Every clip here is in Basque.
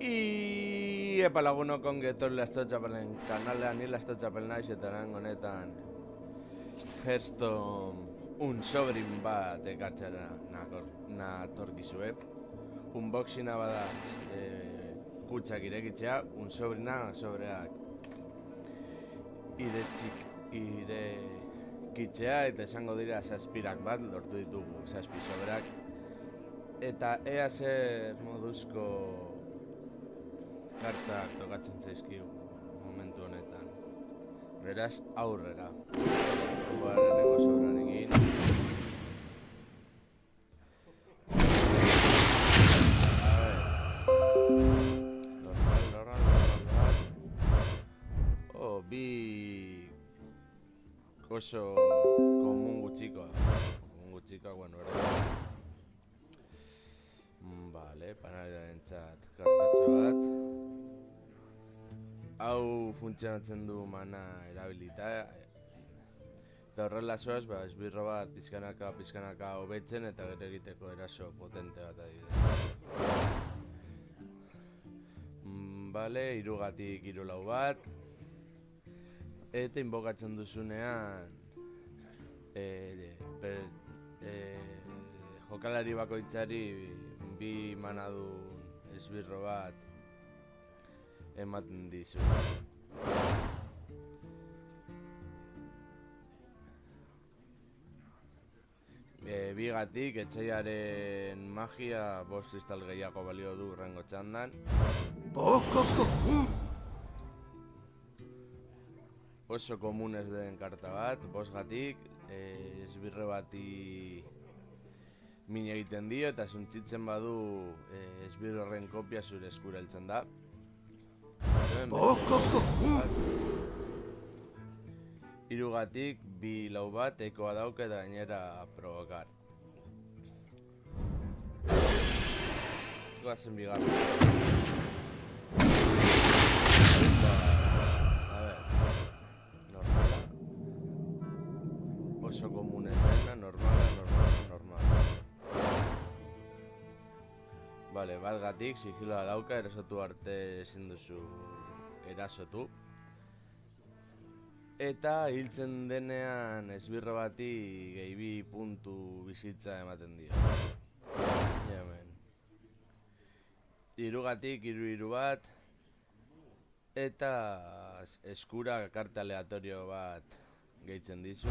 Epa lagunok ongetor lastotxapelen kanalean ni lastotxapel naiz eta honetan Hearthstone un sobrin bat ekartzera natorkizue. Unboxina bada kutsak irekitzea, un sobrina sobreak irekitzea eta esango dira zazpirak bat lortu ditugu zazpi sobreak. Eta ea zer moduzko kartak tokatzen zaizkigu momentu honetan. Beraz, aurrera. Lehenengo sobrarekin. Normal. Bi oso komun gutxikoa. Bueno, ere. Vale, panariaren txat kartatxo bat. Hau funtzionatzen du mana erabilita. Eta horrela zoaz, esbirro bat pizkanaka hobetzen eta gero egiteko eraso potente bat adibidez. Vale, 3 x 4 bat. Eta inbokatzen duzunean jokalari bakoitzari 2 manadun esbirro bat ematen dizu. Bigatik etxaiaren magia 5 kristal gehiago balio du hurrengo txandan. Oso komunez den karta bat, 5gatik, esbirro bati min egiten dio eta suntzitzen badu esbirro horren kopia zure eskura heltzen da. 3gatik, 2 lau bat, ekoa dauka eta gainera provokar. Goazen bigarren. Oso komunen dena, normal. Vale, 1gatik, sigiloa dauka, erasotu arte ezin duzu erasotu. Eta hiltzen denean esbirro bati gehi 2 puntu bizitza ematen dio. Hemen. 3gatik, 3 bat. Eta eskura karta aleatorio bat gehitzen dizu.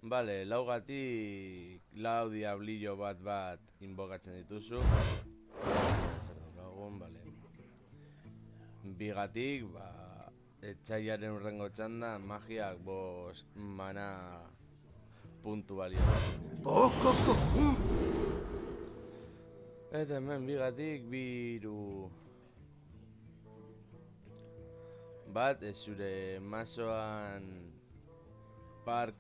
Vale, 4gatik 4 diablillo bat inbokatzen dituzu. Vale. 2gatik, etxaiaren hurrengo txanda magiak 5 mana puntu balio. Eta hemen 2gatik 2 bat, zure mazoan par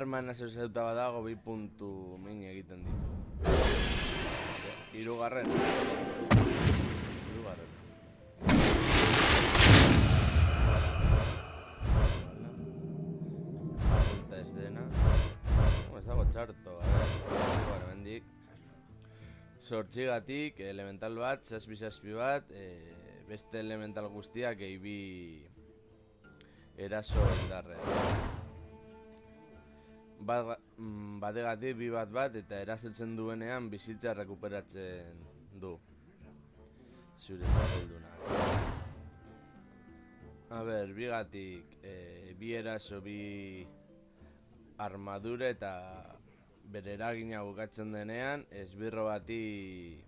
mana zeuta badago 2 puntu min egiten ditu. 3garren. Eta ez dena. Ez dago txarto, bendik. 8gatik, elemental bat, 6 bat, beste elemental guztiak gehi 2 eraso indarrean. 1gatik 2 bat eta erasotzen duenean bizitza rekuperatzen du zure txapeldunak. 2gatik 2 eraso 2 armadura eta bere eragina bukatzen denean esbirro bati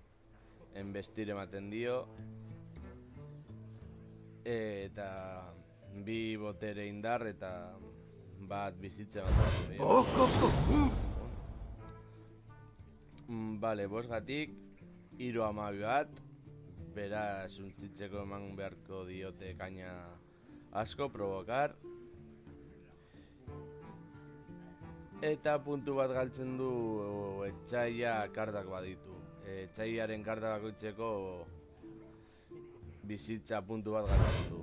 enbestir ematen dio eta 2 botere indar eta bat bizitza bat. Vale, 5gatik 3 bat. Beraz, untzitzeko eman beharko diote kaina asko, provokar. Eta puntu bat galtzen du etxaia kartak baditu. Etxaiaren kartak bakoitzeko bizitza puntu bat galtzen du.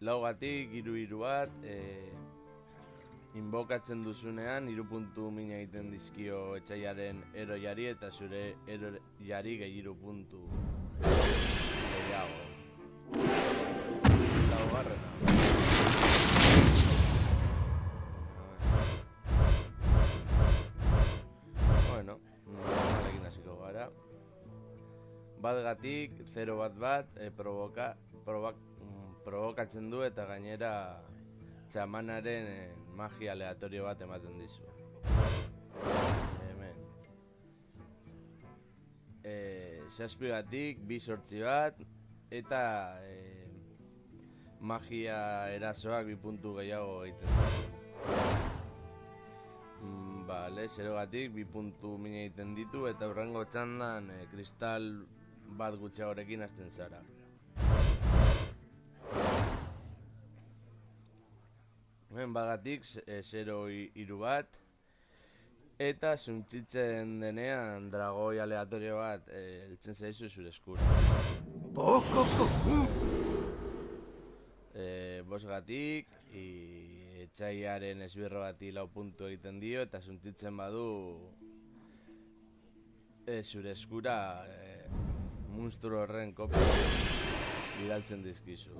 laugatik, iru bat, inbokatzen duzunean, 3 puntu min egiten dizkio etxaiaren eroiari eta zure eroiari gehi 3 puntu gehiago. Laugarrena. Bueno, normalekin hasiko gara. Batgatik, 0 bat, provokatzen du eta gainera txamanaren magia aleatorio bat ematen dizu. Hemen. 6gatik, 2 sortzi bat eta magia erasoak 2 puntu gehiago egiten du. Bale, 0gatik 2 puntu min egiten ditu eta hurrengo txandan kristal bat gutxiagorekin hasten zara. Bagatik 0 bat eta suntsitzen denean dragoi aleatorio bat heltzen zaizu zure eskura. Bosgatik etxaiaren esbirro bati 4 puntu egiten dio eta suntsitzen badu zure eskura monstru horren kopia bidaltzen dizkizu.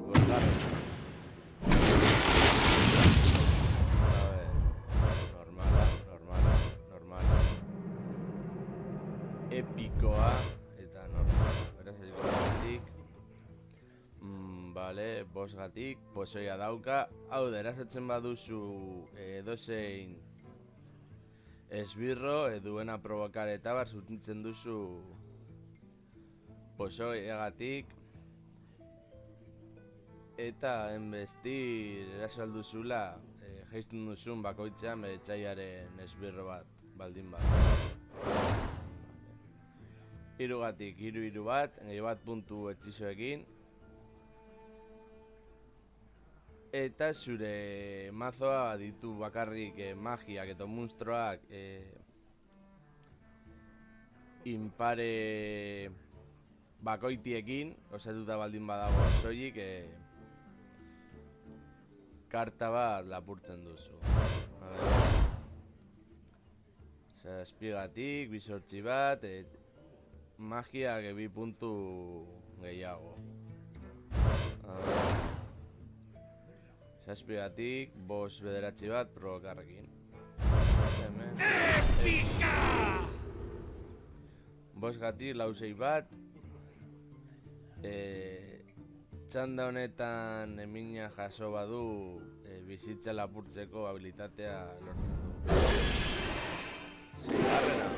Bosgarren. Epikoa eta normala, beraz egikotik. Bale, 5gatik, pozoia dauka. Hau da, erasatzen baduzu edozein esbirro, duena provokar eta bar, zutintzen duzu pozoiagatik. Eta enbestir eraso alduzula jaisten duzun bakoitzean etxaiaren esbirro bat, baldin bat. 3gatik, 3 bat, gehi bat puntu etxizoekin. Eta zure mazoa ditu bakarrik magiak eta monstruoak impare bakoitiekin, osatuta baldin badago soilik karta bat lapurtzen duzu. 6gatik, 2 sortzi bat, magiak 2 puntu gehiago. 6gatik, 5 bederatzi bat provokarrekin. Epika! 5gatik, 4 bat. Txanda honetan emina jaso badu bizitza lapurtzeko habilitatea lortzen du. 6garrena.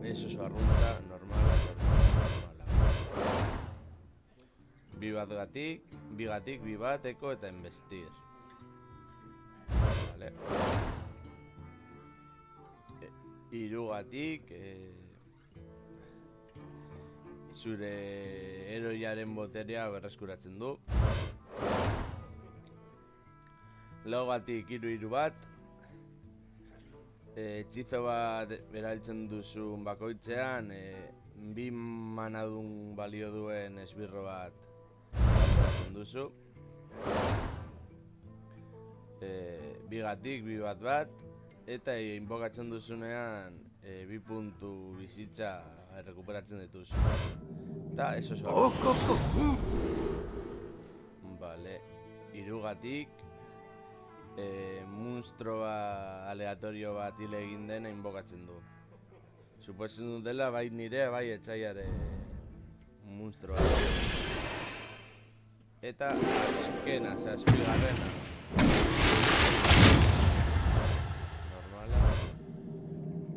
Eso su arrunta, normala. 2gatik, 2 bateko eta investir. Vale. 3gatik, zure eroiaren boterea berreskuratzen du. 4gatik, 3 bat. Hechizo bat erabiltzen duzun bakoitzean 2 manadun balio duen esbirro bat erabiltzen duzu. 2gatik, 2 bat eta inbokatzen duzunean 2 puntu bizitza errekuperatzen dituzu. Eta eso zua. Vale, 3gatik monstrua aleatorio bat hile egin dena inbokatzen du. Suposatzen dutela bai nire, bai etxaiare monstrua. Eta azkena, 6garrena. Normala.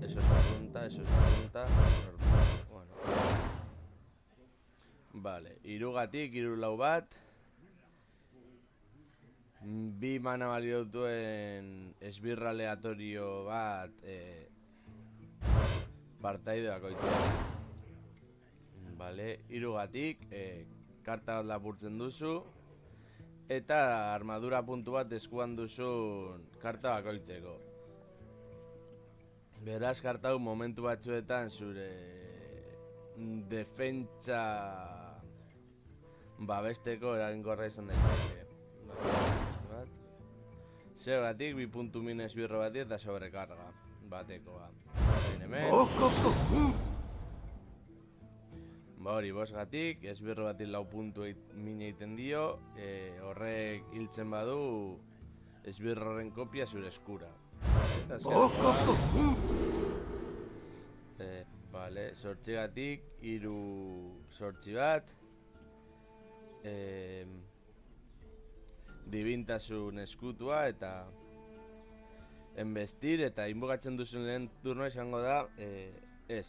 Eso es arrunta, normala. Bueno. Vale, 3gatik, 3 bat. 2 mana balio duen esbirra aleatorio bat partaide bakoitzak. Vale, 3gatik, karta bat lapurtzen duzu eta armadura puntu bat eskuan duzun karta bakoitzeko. Beraz kartau momentu batzuetan zure defentsa babesteko eraginkorra izan daiteke. Zergatik, 2 puntu min esbirro bati eta sobrekarga batekoa. Hemen. Ba hori, bosgatik, esbirro bati 4 puntu min egiten dio, horrek hiltzen badu esbirro horren kopia zure eskura. Vale, sortxigatik, 3 sortxi bat, dibintasun eskutua eta enbestir eta inbogatzen duzun lehen turnoa izango da, ez.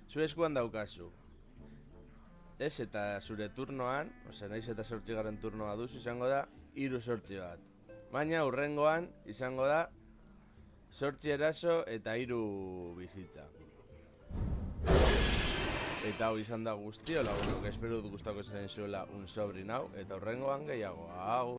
Zure eskuan daukazu. Ez eta zure turnoan, naiz eta sortxigarren turnoa duzu izango da, 3 sortxi bat. Baina hurrengoan izango da, sortxi eraso eta 3 bizitza. Eta hau izan da guztio, lagunok, espero dut gustako zen zuela un sobrin hau, eta hurrengoan gehiago, hau.